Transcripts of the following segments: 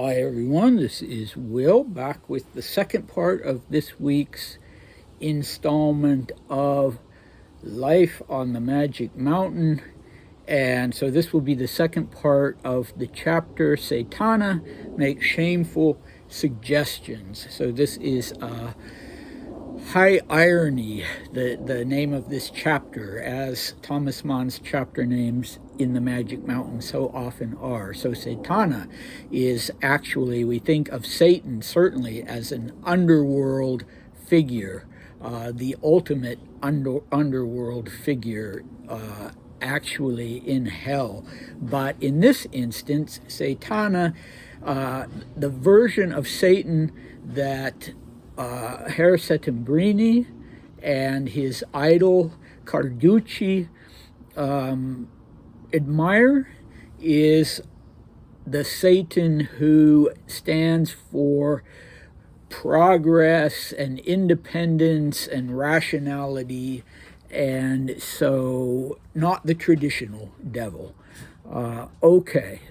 Hi everyone, this is Will back with the second part of this week's installment of Life on the Magic Mountain. And so this will be the second part of the chapter Satana Makes Shameful Suggestions. So this is High Irony, the name of this chapter, as Thomas Mann's chapter names in the Magic Mountain so often are. So Satana is actually, we think of Satan certainly as an underworld figure, the ultimate underworld figure, actually in hell. But in this instance, Satana, the version of Satan that Settembrini and his idol Carducci admire, is the Satan who stands for progress and independence and rationality, and so not the traditional devil. Okay.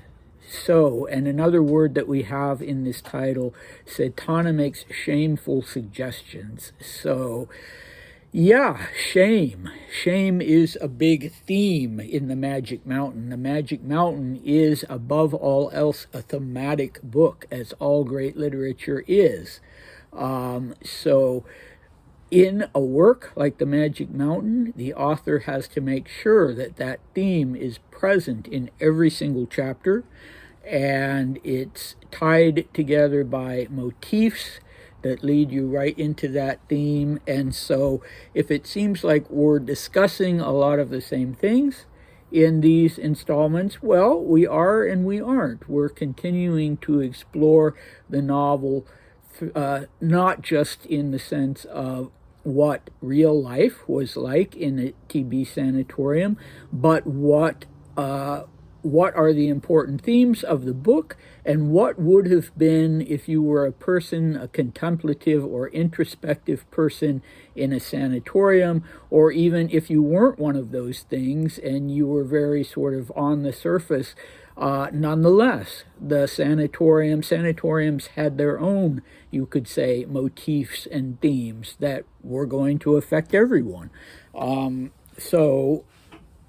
So, and another word that we have in this title, Satana makes shameful suggestions. So, yeah, shame. Shame is a big theme in the Magic Mountain. The Magic Mountain is, above all else, a thematic book, as all great literature is. So, in a work like the Magic Mountain, the author has to make sure that that theme is present in every single chapter, and it's tied together by motifs that lead you right into that theme. And so if it seems like we're discussing a lot of the same things in these installments, well, we are and we aren't. We're continuing to explore the novel, not just in the sense of what real life was like in a TB sanatorium, but what are the important themes of the book, and what would have been if you were a person, a contemplative or introspective person in a sanatorium, or even if you weren't one of those things and you were very sort of on the surface. Nonetheless, the sanatoriums had their own, you could say, motifs and themes that were going to affect everyone. So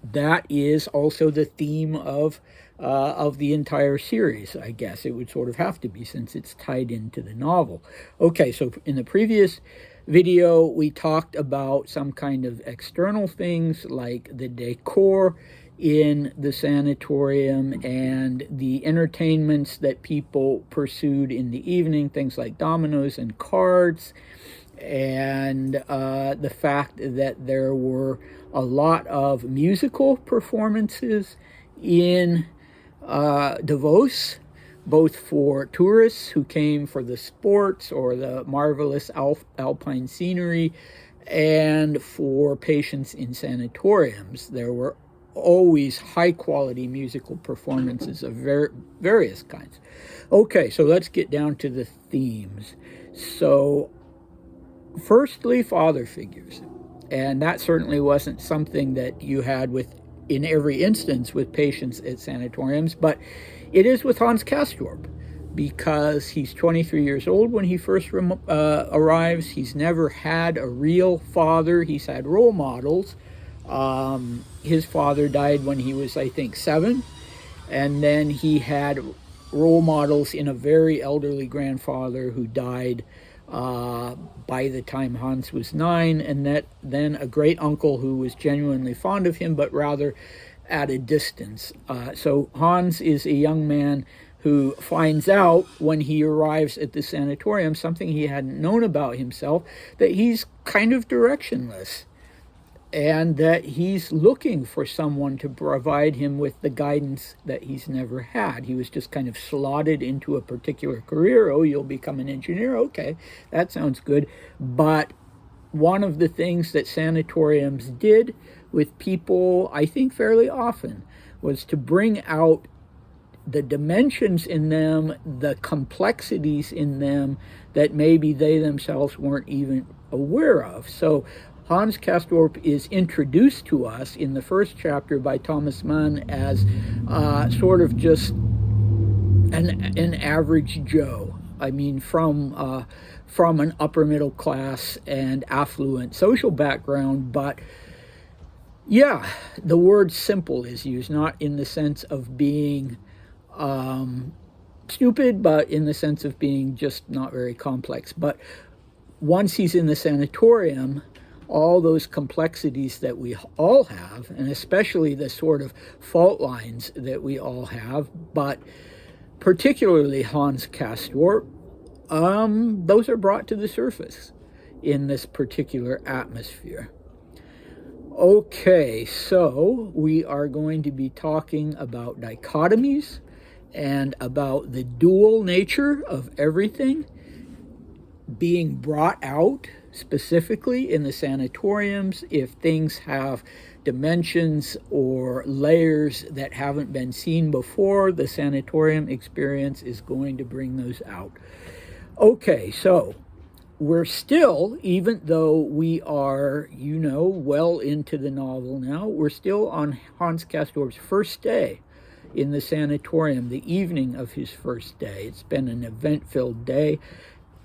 that is also the theme of the entire series, I guess. It would sort of have to be, since it's tied into the novel. Okay, so in the previous video, we talked about some kind of external things like the decor in the sanatorium and the entertainments that people pursued in the evening, things like dominoes and cards, and the fact that there were a lot of musical performances in Davos, both for tourists who came for the sports or the marvelous alpine scenery, and for patients in sanatoriums. There were always high-quality musical performances of various kinds. Okay, so let's get down to the themes. So, firstly, father figures. And that certainly wasn't something that you had in every instance with patients at sanatoriums, but it is with Hans Castorp, because he's 23 years old when he first arrives. He's never had a real father. He's had role models. His father died when he was, I think, 7, and then he had role models in a very elderly grandfather who died by the time Hans was 9, and then a great uncle who was genuinely fond of him, but rather at a distance. So Hans is a young man who finds out when he arrives at the sanatorium, something he hadn't known about himself, that he's kind of directionless, and that he's looking for someone to provide him with the guidance that he's never had. He was just kind of slotted into a particular career. Oh, you'll become an engineer? Okay, that sounds good. But one of the things that sanatoriums did with people, I think fairly often, was to bring out the dimensions in them, the complexities in them that maybe they themselves weren't even aware of. So Hans Castorp is introduced to us in the first chapter by Thomas Mann as sort of just an average Joe. I mean, from an upper middle class and affluent social background, but yeah, the word simple is used, not in the sense of being stupid, but in the sense of being just not very complex. But once he's in the sanatorium, all those complexities that we all have, and especially the sort of fault lines that we all have, but particularly Hans Castorp, those are brought to the surface in this particular atmosphere. Okay, so we are going to be talking about dichotomies and about the dual nature of everything being brought out specifically in the sanatoriums. If things have dimensions or layers that haven't been seen before, the sanatorium experience is going to bring those out. Okay, so we're still, even though we are, well into the novel now, we're still on Hans Castorp's first day in the sanatorium, the evening of his first day. It's been an event-filled day.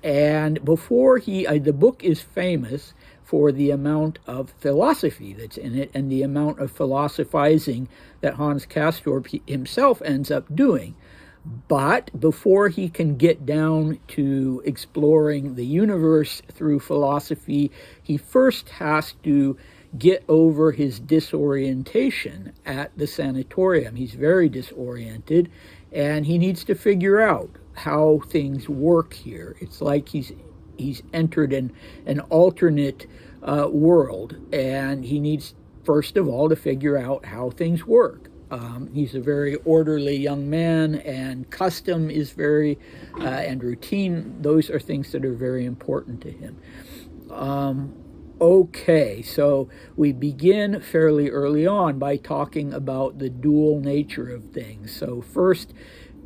And before the book is famous for the amount of philosophy that's in it and the amount of philosophizing that Hans Castorp himself ends up doing. But before he can get down to exploring the universe through philosophy, he first has to get over his disorientation at the sanatorium. He's very disoriented, and he needs to figure out how things work here. It's like he's entered an alternate world, and he needs, first of all, to figure out how things work. He's a very orderly young man, and custom is very, and routine, those are things that are very important to him. Okay, so we begin fairly early on by talking about the dual nature of things. So first,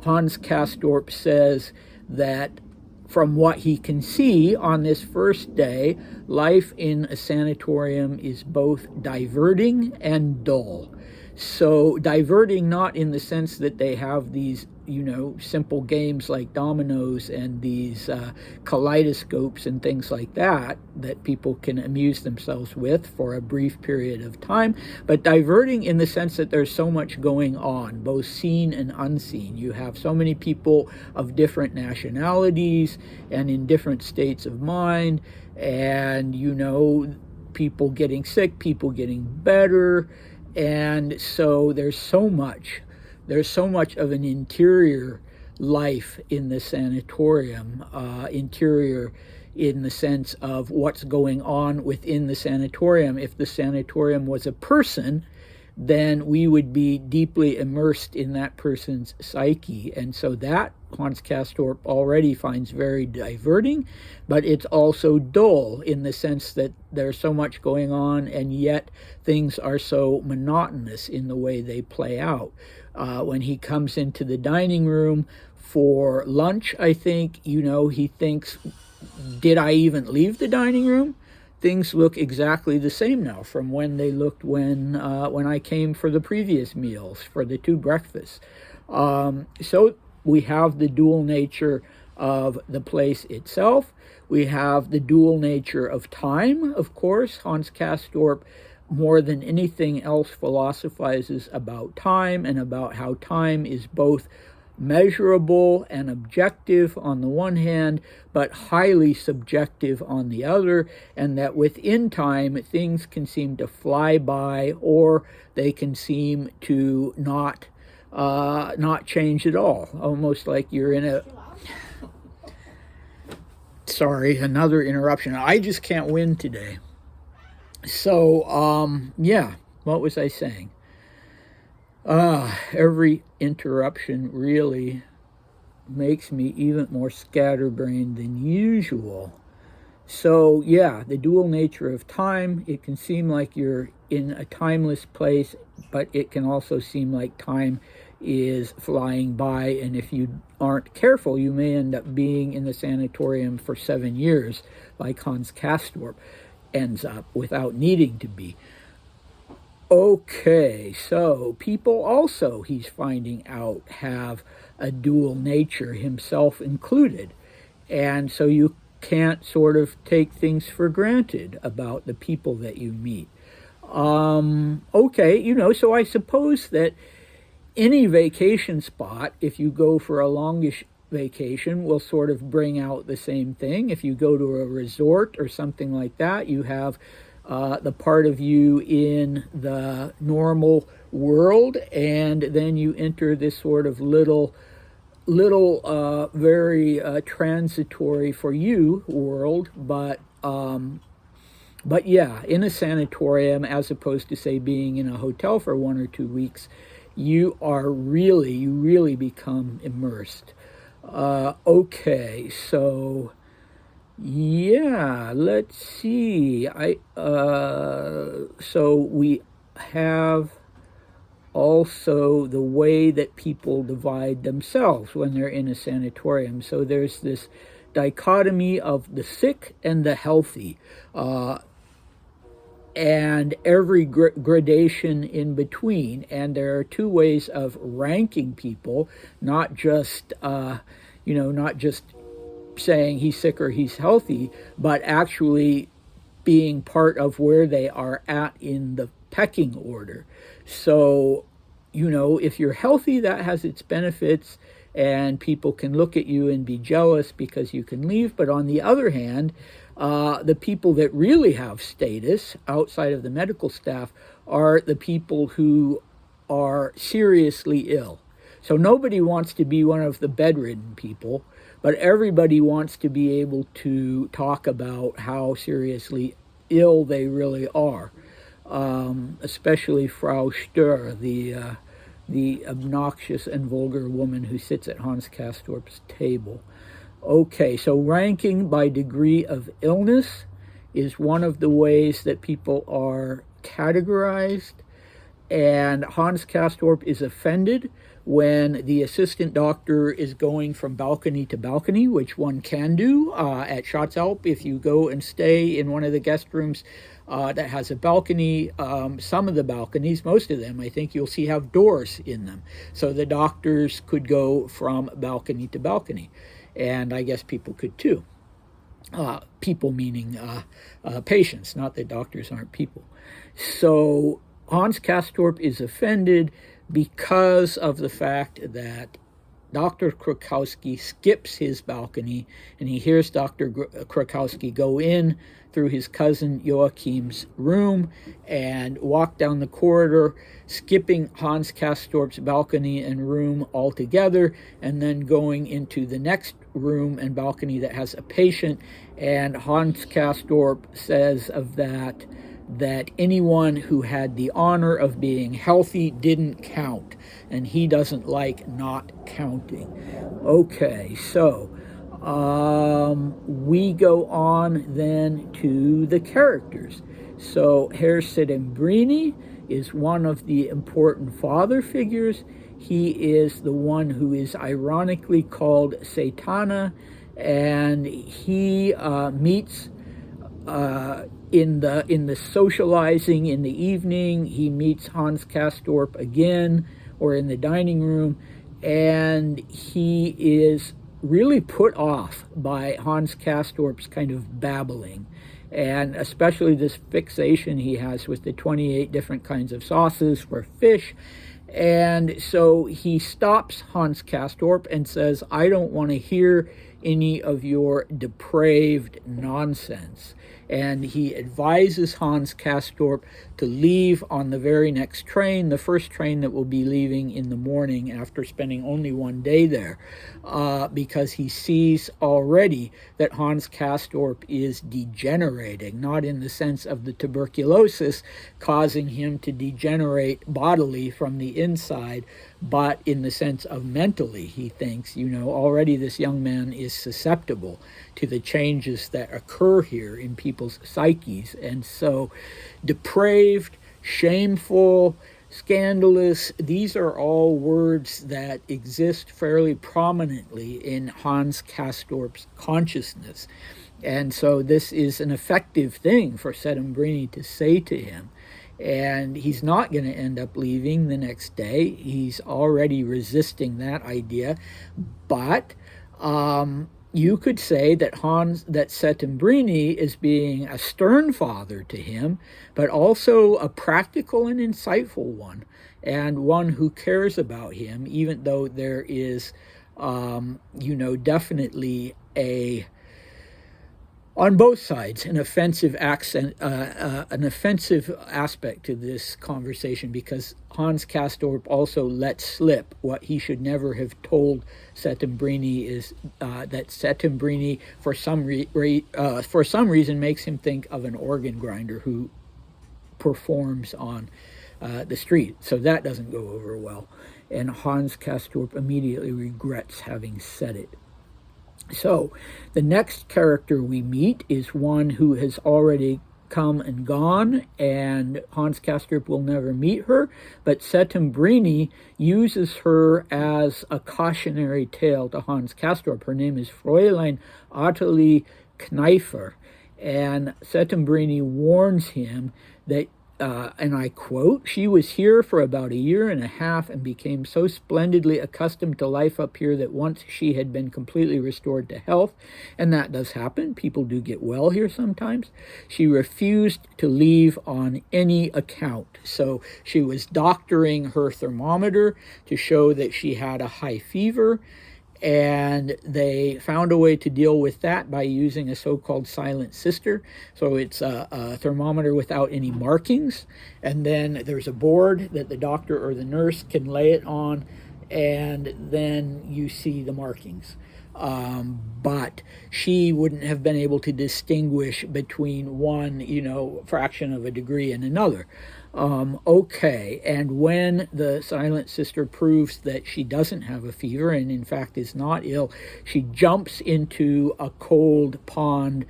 Hans Castorp says that from what he can see on this first day, life in a sanatorium is both diverting and dull. So diverting, not in the sense that they have these, simple games like dominoes and these kaleidoscopes and things like that people can amuse themselves with for a brief period of time, but diverting in the sense that there's so much going on, both seen and unseen. You have so many people of different nationalities and in different states of mind, and people getting sick, people getting better. And so there's so much of an interior life in the sanatorium, interior in the sense of what's going on within the sanatorium. If the sanatorium was a person, then we would be deeply immersed in that person's psyche. And so that Hans Castorp already finds very diverting, but it's also dull in the sense that there's so much going on, and yet things are so monotonous in the way they play out. When he comes into the dining room for lunch, I think, he thinks, did I even leave the dining room? Things look exactly the same now from when they looked when I came for the previous meals, for the two breakfasts. So we have the dual nature of the place itself. We have the dual nature of time, of course. Hans Castorp, more than anything else, philosophizes about time and about how time is both measurable and objective on the one hand, but highly subjective on the other, and that within time things can seem to fly by, or they can seem to not change at all, almost like you're in a... Sorry, another interruption. I just can't win today. So, yeah, what was I saying? Every interruption really makes me even more scatterbrained than usual. So, yeah, the dual nature of time, it can seem like you're in a timeless place, but it can also seem like time is flying by, and if you aren't careful, you may end up being in the sanatorium for 7 years, like Hans Castorp ends up without needing to be. Okay, so people also, he's finding out, have a dual nature, himself included. And so you can't sort of take things for granted about the people that you meet. Okay, so I suppose that any vacation spot, if you go for a longish vacation, will sort of bring out the same thing. If you go to a resort or something like that, you have the part of you in the normal world, and then you enter this sort of little very transitory for you world, but yeah, in a sanatorium, as opposed to say being in a hotel for 1 or 2 weeks, you really become immersed. Okay, so yeah, let's see. So we have also the way that people divide themselves when they're in a sanatorium. So there's this dichotomy of the sick and the healthy, and every gradation in between. And there are two ways of ranking people, not just not just saying he's sick or he's healthy, but actually being part of where they are at in the pecking order. So, if you're healthy, that has its benefits, and people can look at you and be jealous because you can leave. But on the other hand, the people that really have status outside of the medical staff are the people who are seriously ill. So nobody wants to be one of the bedridden people, but everybody wants to be able to talk about how seriously ill they really are. Especially Frau Stör, the obnoxious and vulgar woman who sits at Hans Castorp's table. Okay, so ranking by degree of illness is one of the ways that people are categorized. And Hans Castorp is offended when the assistant doctor is going from balcony to balcony, which one can do at Schatzalp. If you go and stay in one of the guest rooms that has a balcony, some of the balconies, most of them, I think you'll see have doors in them. So the doctors could go from balcony to balcony. And I guess people could too. People meaning patients, not that doctors aren't people. So Hans Castorp is offended because of the fact that Dr. Krakowski skips his balcony, and he hears Dr. Krakowski go in through his cousin Joachim's room and walk down the corridor, skipping Hans Castorp's balcony and room altogether, and then going into the next room and balcony that has a patient. And Hans Castorp says of that anyone who had the honor of being healthy didn't count, and he doesn't like not counting. Okay, so we go on then to the characters. So Herr Settembrini is one of the important father figures. He is the one who is ironically called Satana, and he meets in the socializing in the evening. He meets Hans Castorp again, or in the dining room, and he is really put off by Hans Castorp's kind of babbling, and especially this fixation he has with the 28 different kinds of sauces for fish. And so he stops Hans Castorp and says, "I don't want to hear any of your depraved nonsense." And he advises Hans Castorp to leave on the very next train, the first train that will be leaving in the morning after spending only 1 day there, because he sees already that Hans Castorp is degenerating, not in the sense of the tuberculosis causing him to degenerate bodily from the inside, but in the sense of mentally. He thinks, already this young man is susceptible to the changes that occur here in people's psyches. And so depraved, shameful, scandalous, these are all words that exist fairly prominently in Hans Castorp's consciousness. And so this is an effective thing for Settembrini to say to him. And he's not going to end up leaving the next day. He's already resisting that idea. But you could say that Settembrini is being a stern father to him, but also a practical and insightful one, and one who cares about him, even though there is, definitely on both sides an offensive aspect to this conversation, because Hans Castorp also let slip what he should never have told Settembrini, is that Settembrini for some reason makes him think of an organ grinder who performs on the street. So that doesn't go over well, and Hans Castorp immediately regrets having said it. So the next character we meet is one who has already come and gone, and Hans Castorp will never meet her, but Settembrini uses her as a cautionary tale to Hans Castorp. Her name is Fräulein Ottilie Kneifer, and Settembrini warns him that, and I quote, "She was here for about a year and a half and became so splendidly accustomed to life up here that once she had been completely restored to health," and that does happen. People do get well here sometimes. "She refused to leave on any account." So she was doctoring her thermometer to show that she had a high fever, and they found a way to deal with that by using a so-called silent sister. So it's a thermometer without any markings, and then there's a board that the doctor or the nurse can lay it on, and then you see the markings. But she wouldn't have been able to distinguish between one, fraction of a degree and another. Okay, and when the silent sister proves that she doesn't have a fever and in fact is not ill, she jumps into a cold pond,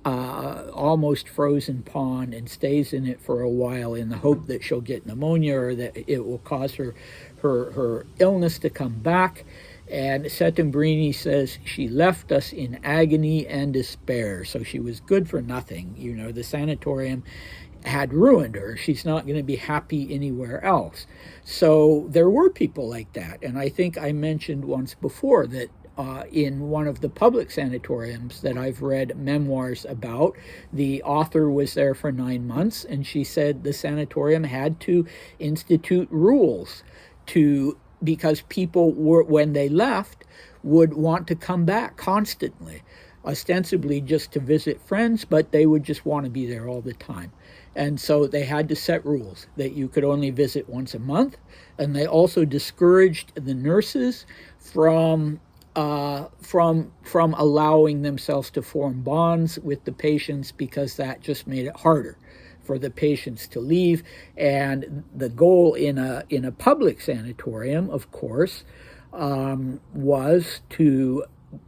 almost frozen pond, and stays in it for a while in the hope that she'll get pneumonia or that it will cause her illness to come back. And Settembrini says she left us in agony and despair, so she was good for nothing. The sanatorium had ruined her. She's not going to be happy anywhere else. So there were people like that. And I think I mentioned once before that in one of the public sanatoriums that I've read memoirs about, the author was there for 9 months, and she said the sanatorium had to institute rules because people were, when they left, would want to come back constantly, ostensibly just to visit friends, but they would just want to be there all the time. And so they had to set rules that you could only visit once a month, and they also discouraged the nurses from allowing themselves to form bonds with the patients, because that just made it harder for the patients to leave. And the goal in a public sanatorium, of course, was to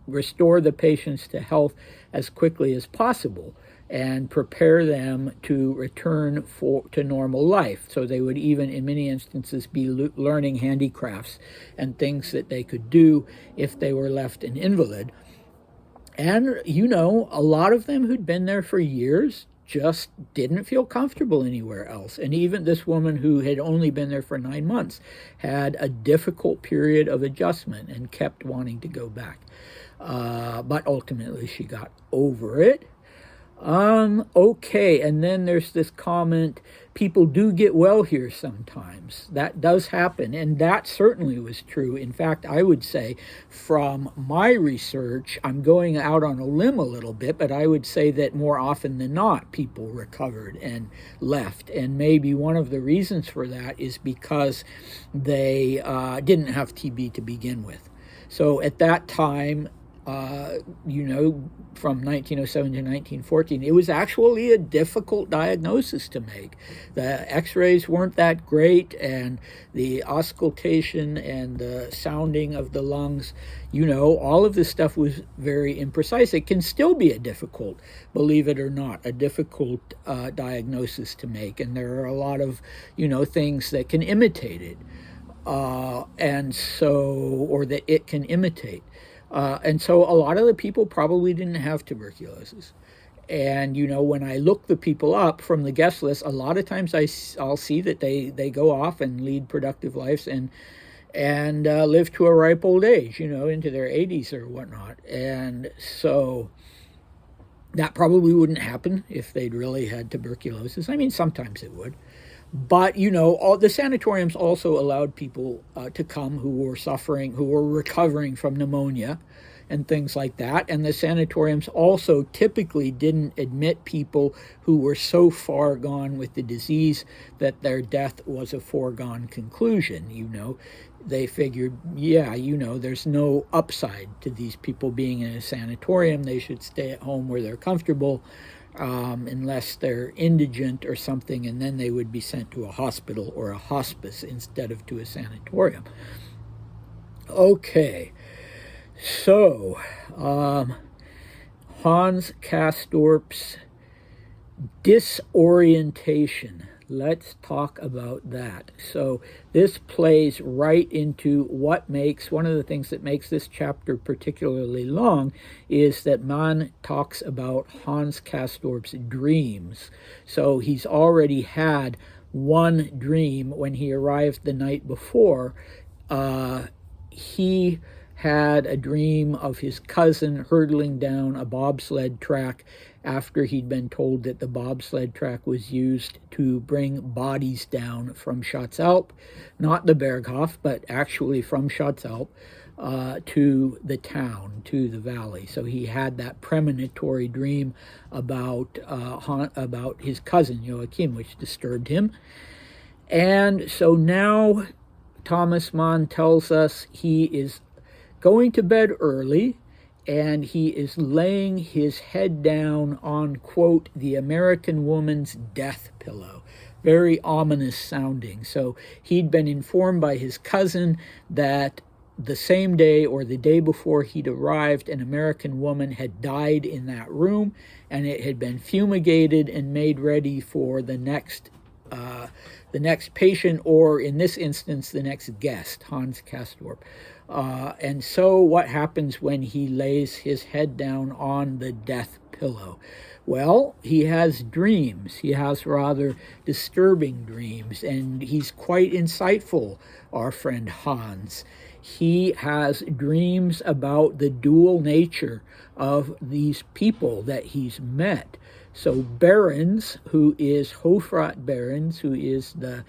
restore the patients to health as quickly as possible and prepare them to return to normal life. So they would even, in many instances, be learning handicrafts and things that they could do if they were left an invalid. And, a lot of them who'd been there for years just didn't feel comfortable anywhere else. And even this woman who had only been there for 9 months had a difficult period of adjustment and kept wanting to go back. But ultimately she got over it. Okay, and then there's this comment, people do get well here sometimes. That does happen, and that certainly was true. In fact, I would say from my research, I'm going out on a limb a little bit, but I would say that more often than not, people recovered and left. And maybe one of the reasons for that is because they didn't have TB to begin with. So at that time, from 1907 to 1914, it was actually a difficult diagnosis to make. The x-rays weren't that great, and the auscultation and the sounding of the lungs, all of this stuff was very imprecise. It can still be believe it or not, a difficult diagnosis to make, and there are a lot of, things that can imitate it, or that it can imitate. And so a lot of the people probably didn't have tuberculosis. And, when I look the people up from the guest list, a lot of times I'll see that they go off and lead productive lives and live to a ripe old age, into their 80s or whatnot. And so that probably wouldn't happen if they'd really had tuberculosis. I mean, sometimes it would. But, all the sanatoriums also allowed people to come who were suffering, who were recovering from pneumonia and things like that. And the sanatoriums also typically didn't admit people who were so far gone with the disease that their death was a foregone conclusion. They figured, there's no upside to these people being in a sanatorium. They should stay at home where they're comfortable, unless they're indigent or something, and then they would be sent to a hospital or a hospice instead of to a sanatorium. Okay. So, Hans Castorp's disorientation. Let's talk about that. So this plays right into one of the things that makes this chapter particularly long is that Mann talks about Hans Castorp's dreams. So he's already had one dream when he arrived the night before. He had a dream of his cousin hurtling down a bobsled track after he'd been told that the bobsled track was used to bring bodies down from Schatzalp, not the Berghof, but actually from Schatzalp to the town, to the valley. So he had that premonitory dream about his cousin Joachim, which disturbed him. And so now Thomas Mann tells us he is going to bed early, and he is laying his head down on, quote, the American woman's death pillow. Very ominous sounding. So he'd been informed by his cousin that the same day or the day before he'd arrived, an American woman had died in that room, and it had been fumigated and made ready for the next patient, or in this instance, the next guest, Hans Castorp. And so what happens when he lays his head down on the death pillow? Well, he has dreams. He has rather disturbing dreams, and he's quite insightful, our friend Hans. He has dreams about the dual nature of these people that he's met. So Behrens, who is Hofrat Behrens, who is the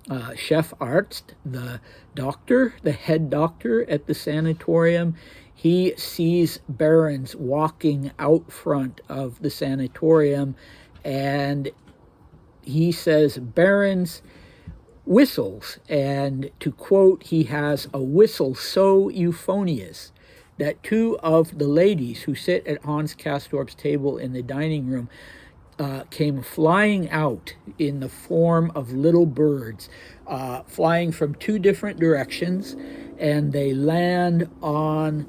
Chefarzt, the doctor, the head doctor at the sanatorium, he sees Behrens walking out front of the sanatorium, and he says Behrens whistles, and to quote, he has a whistle so euphonious that two of the ladies who sit at Hans Castorp's table in the dining room came flying out in the form of little birds, flying from two different directions, and they land on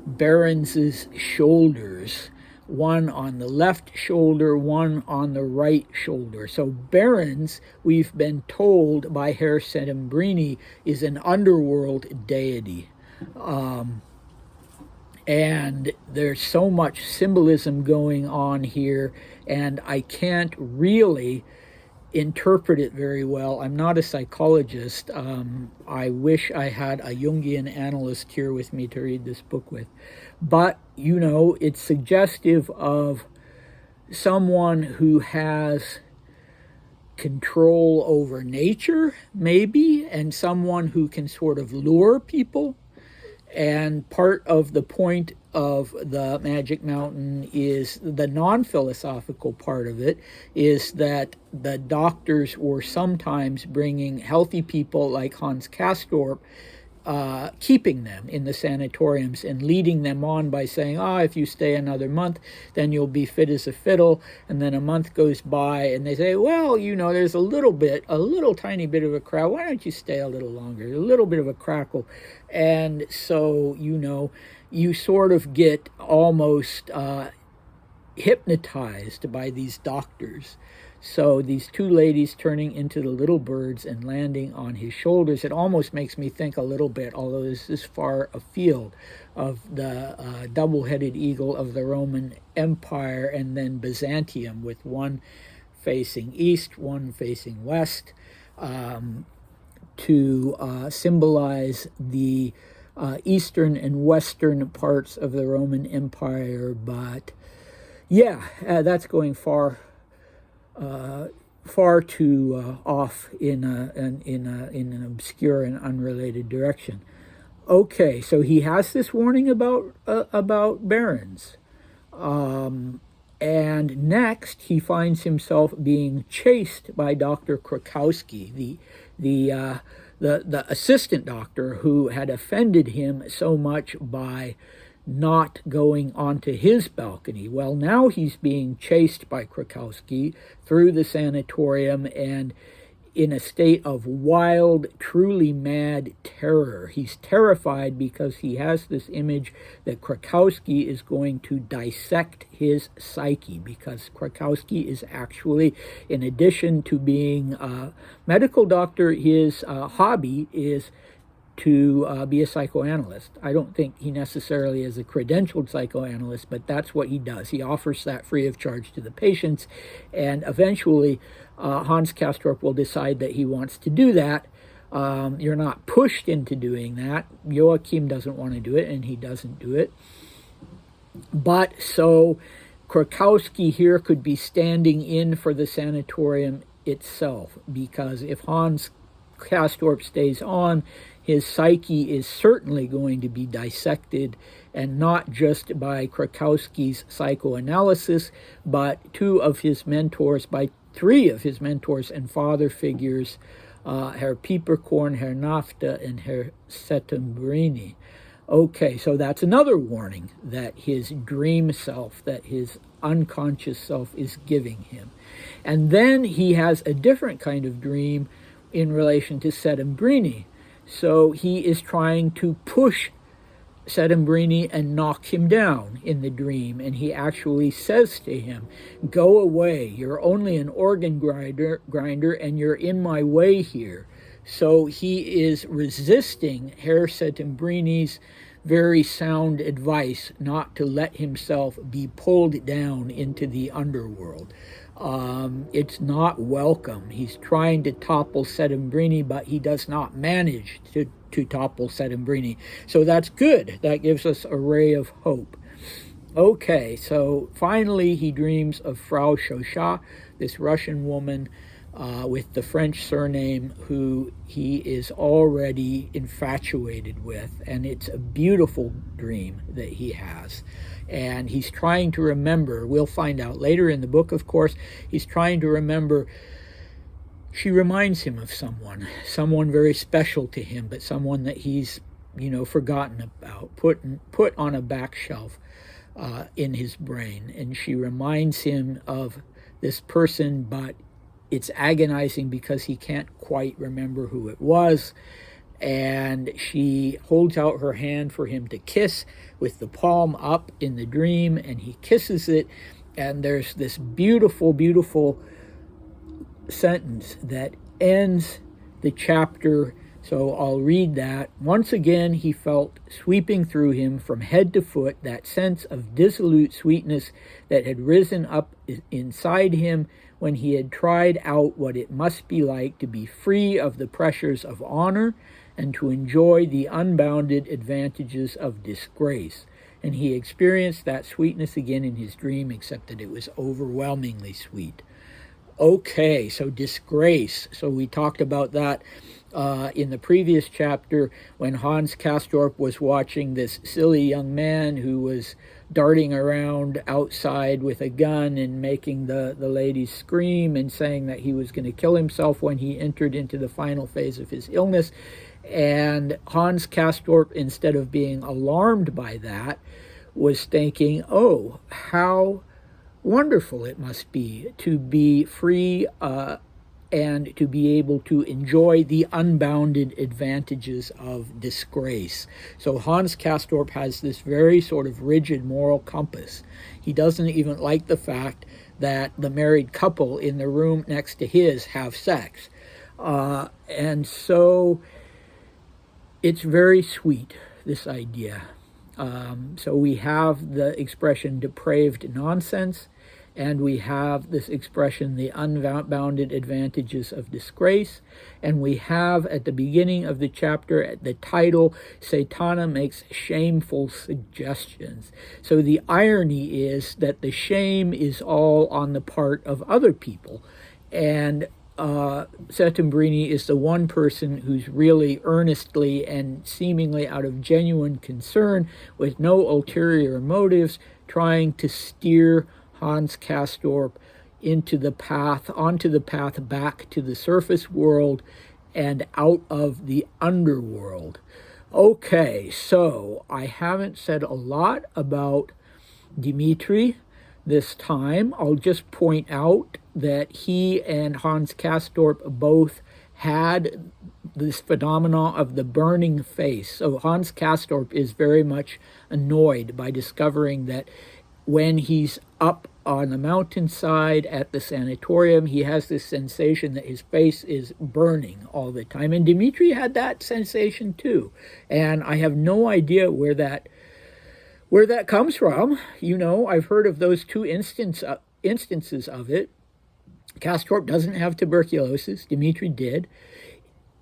Behrens's shoulders, one on the left shoulder, one on the right shoulder. So Behrens, we've been told by Herr Settembrini, is an underworld deity. And there's so much symbolism going on here, and I can't really interpret it very well. I'm not a psychologist. I wish I had a Jungian analyst here with me to read this book with. But, it's suggestive of someone who has control over nature, maybe, and someone who can sort of lure people. And part of the point of the Magic Mountain is the non-philosophical part of it is that the doctors were sometimes bringing healthy people like Hans Castorp, keeping them in the sanatoriums and leading them on by saying, if you stay another month, then you'll be fit as a fiddle. And then a month goes by and they say, well, there's a little tiny bit of a crowd. Why don't you stay a little longer? A little bit of a crackle. And so, you sort of get almost hypnotized by these doctors. So these two ladies turning into the little birds and landing on his shoulders, it almost makes me think a little bit, although this is far afield, of the double-headed eagle of the Roman Empire and then Byzantium, with one facing east, one facing west, to symbolize the eastern and western parts of the Roman Empire. But yeah, that's going far too off in an obscure and unrelated direction. Okay, so he has this warning about barons, and next he finds himself being chased by Dr. Krakowski, the assistant doctor who had offended him so much by not going onto his balcony. Well, now he's being chased by Krakowski through the sanatorium and in a state of wild, truly mad terror. He's terrified because he has this image that Krakowski is going to dissect his psyche, because Krakowski is actually, in addition to being a medical doctor, his hobby is to be a psychoanalyst. I don't think he necessarily is a credentialed psychoanalyst, but that's what he does. He offers that free of charge to the patients, and eventually Hans Castorp will decide that he wants to do that. You're not pushed into doing that. Joachim doesn't want to do it, and he doesn't do it. But so Krakowski here could be standing in for the sanatorium itself, because if Hans Castorp stays on, his psyche is certainly going to be dissected, and not just by Krakowski's psychoanalysis, but three of his mentors and father figures, Herr Pieperkorn, Herr Nafta, and Herr Settembrini. Okay, so that's another warning that his dream self, that his unconscious self is giving him. And then he has a different kind of dream in relation to Settembrini. So he is trying to push Settembrini and knock him down in the dream, and he actually says to him, "Go away, you're only an organ grinder and you're in my way here." So he is resisting Herr Settembrini's very sound advice not to let himself be pulled down into the underworld. It's not welcome. He's trying to topple Settembrini, but he does not manage to topple Settembrini. So that's good. That gives us a ray of hope. Okay, so finally he dreams of Frau Chauchat, this Russian woman with the French surname, who he is already infatuated with, and it's a beautiful dream that he has. And he's trying to remember, we'll find out later in the book, of course, he's trying to remember, she reminds him of someone very special to him, but someone that he's, forgotten about, put on a back shelf in his brain. And she reminds him of this person, but it's agonizing because he can't quite remember who it was. And she holds out her hand for him to kiss with the palm up in the dream, and he kisses it, and there's this beautiful, beautiful sentence that ends the chapter. So I'll read that. "Once again he felt sweeping through him from head to foot that sense of dissolute sweetness that had risen up inside him when he had tried out what it must be like to be free of the pressures of honor and to enjoy the unbounded advantages of disgrace. And he experienced that sweetness again in his dream, except that it was overwhelmingly sweet." Okay, so disgrace. So we talked about that in the previous chapter when Hans Castorp was watching this silly young man who was darting around outside with a gun and making the ladies scream and saying that he was going to kill himself when he entered into the final phase of his illness. And Hans Castorp, instead of being alarmed by that, was thinking, oh, how wonderful it must be to be free and to be able to enjoy the unbounded advantages of disgrace. So Hans Castorp has this very sort of rigid moral compass. He doesn't even like the fact that the married couple in the room next to his have sex. And so it's very sweet, this idea. So we have the expression depraved nonsense, and we have this expression the unbounded advantages of disgrace, and we have at the beginning of the chapter, at the title, Satana makes shameful suggestions. So the irony is that the shame is all on the part of other people, and Settembrini is the one person who's really earnestly and seemingly out of genuine concern, with no ulterior motives, trying to steer Hans Castorp onto the path back to the surface world and out of the underworld. Okay, so I haven't said a lot about Dmitri this time. I'll just point out that he and Hans Castorp both had this phenomenon of the burning face. So Hans Castorp is very much annoyed by discovering that when he's up on the mountainside at the sanatorium, he has this sensation that his face is burning all the time. And Dmitri had that sensation too. And I have no idea where that comes from. You know, I've heard of those two instances of it. Castorp doesn't have tuberculosis. Dmitri did.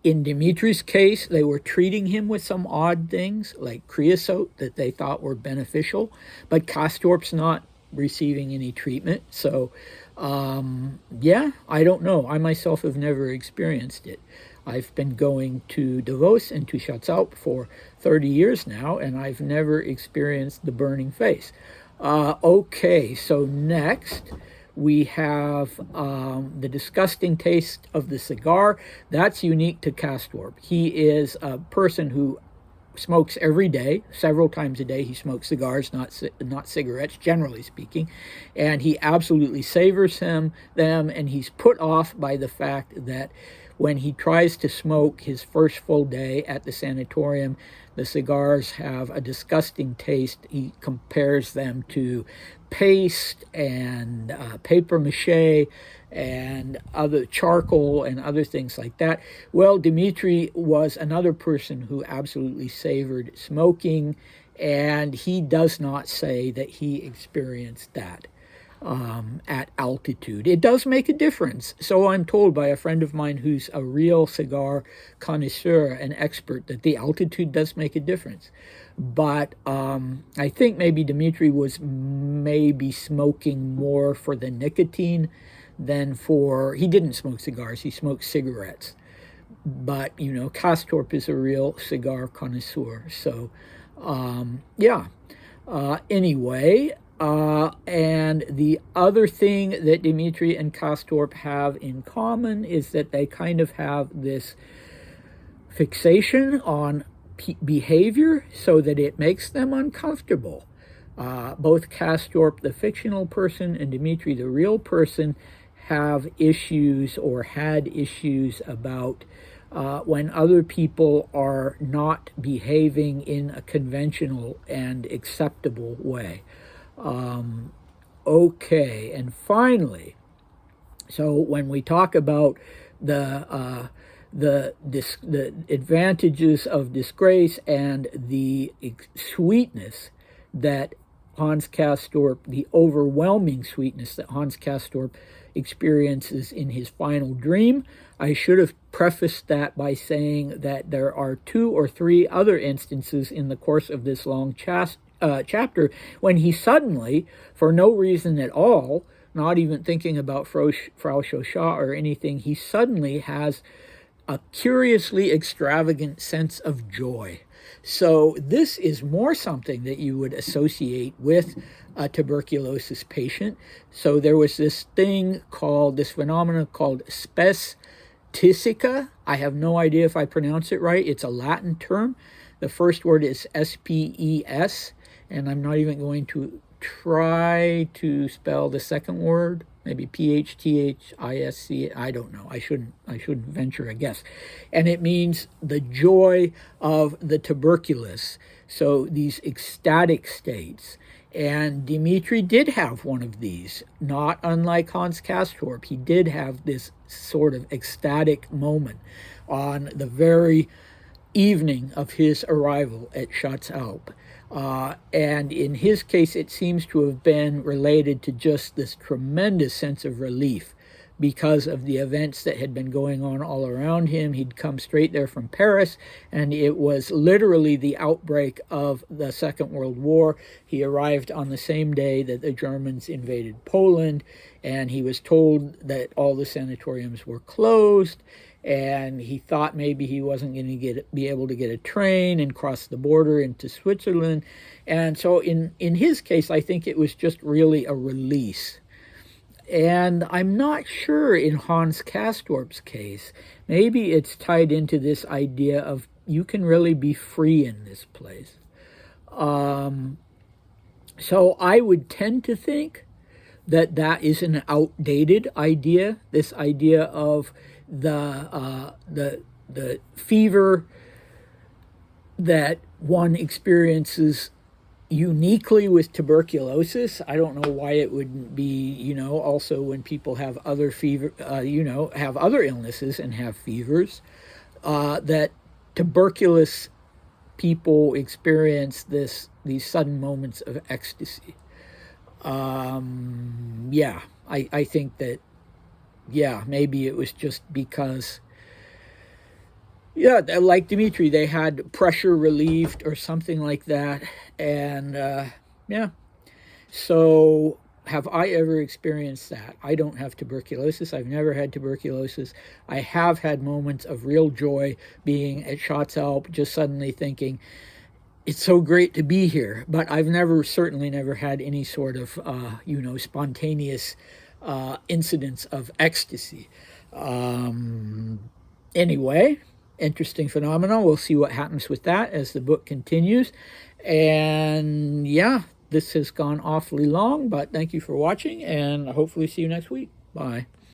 In Dmitri's case, they were treating him with some odd things like creosote that they thought were beneficial, but Castorp's not receiving any treatment. So, yeah, I don't know. I myself have never experienced it. I've been going to Davos and to Schatzalp for 30 years now, and I've never experienced the burning face. Okay, so next we have the disgusting taste of the cigar. That's unique to Castorp. He is a person who smokes every day, several times a day. He smokes cigars, not cigarettes, generally speaking, and he absolutely savors them, and he's put off by the fact that when he tries to smoke his first full day at the sanatorium, the cigars have a disgusting taste. He compares them to paste and paper mache and other charcoal and other things like that. Well, Dmitri was another person who absolutely savored smoking, and he does not say that he experienced that at altitude. It does make a difference. So I'm told by a friend of mine who's a real cigar connoisseur and expert that the altitude does make a difference. But I think maybe Dmitri was maybe smoking more for the nicotine than for... He didn't smoke cigars, he smoked cigarettes. But, you know, Castorp is a real cigar connoisseur. So, yeah. Anyway... and the other thing that Dmitri and Castorp have in common is that they kind of have this fixation on behavior so that it makes them uncomfortable. Both Castorp, the fictional person, and Dmitri, the real person, have issues or had issues about when other people are not behaving in a conventional and acceptable way. Okay, and finally, so when we talk about the advantages of disgrace and the sweetness that Hans Castorp, the overwhelming sweetness that Hans Castorp experiences in his final dream, I should have prefaced that by saying that there are 2 or 3 other instances in the course of this long chapter when he suddenly, for no reason at all, not even thinking about Frau Chauchat or anything, he suddenly has a curiously extravagant sense of joy. So this is more something that you would associate with a tuberculosis patient. So there was this phenomenon called spastica. I have no idea if I pronounce it right. It's a Latin term. The first word is S-P-E-S, and I'm not even going to try to spell the second word. Maybe P-H-T-H-I-S-C. I don't know. I shouldn't venture a guess. And it means the joy of the tuberculous. So these ecstatic states. And Dmitri did have one of these, not unlike Hans Castorp. He did have this sort of ecstatic moment on the very evening of his arrival at Schatzalp. And in his case, it seems to have been related to just this tremendous sense of relief because of the events that had been going on all around him. He'd come straight there from Paris, and it was literally the outbreak of the Second World War. He arrived on the same day that the Germans invaded Poland, and he was told that all the sanatoriums were closed, and he thought maybe he wasn't going to be able to get a train and cross the border into Switzerland. And so in his case, I think it was just really a release. And I'm not sure in Hans Castorp's case, maybe it's tied into this idea of you can really be free in this place. So I would tend to think that that is an outdated idea, this idea of the fever that one experiences uniquely with tuberculosis. I don't know why it wouldn't be, also when people have other fever, have other illnesses and have fevers, that tuberculous people experience these sudden moments of ecstasy. Yeah, I think that, yeah, maybe it was just because, yeah, like Dmitri, they had pressure relieved or something like that. And yeah, so have I ever experienced that? I don't have tuberculosis. I've never had tuberculosis. I have had moments of real joy being at Schatzalp, just suddenly thinking, it's so great to be here. But I've certainly never had any sort of, spontaneous incidents of ecstasy. Anyway, interesting phenomenon. We'll see what happens with that as the book continues. And yeah, this has gone awfully long, but thank you for watching, and hopefully see you next week. Bye.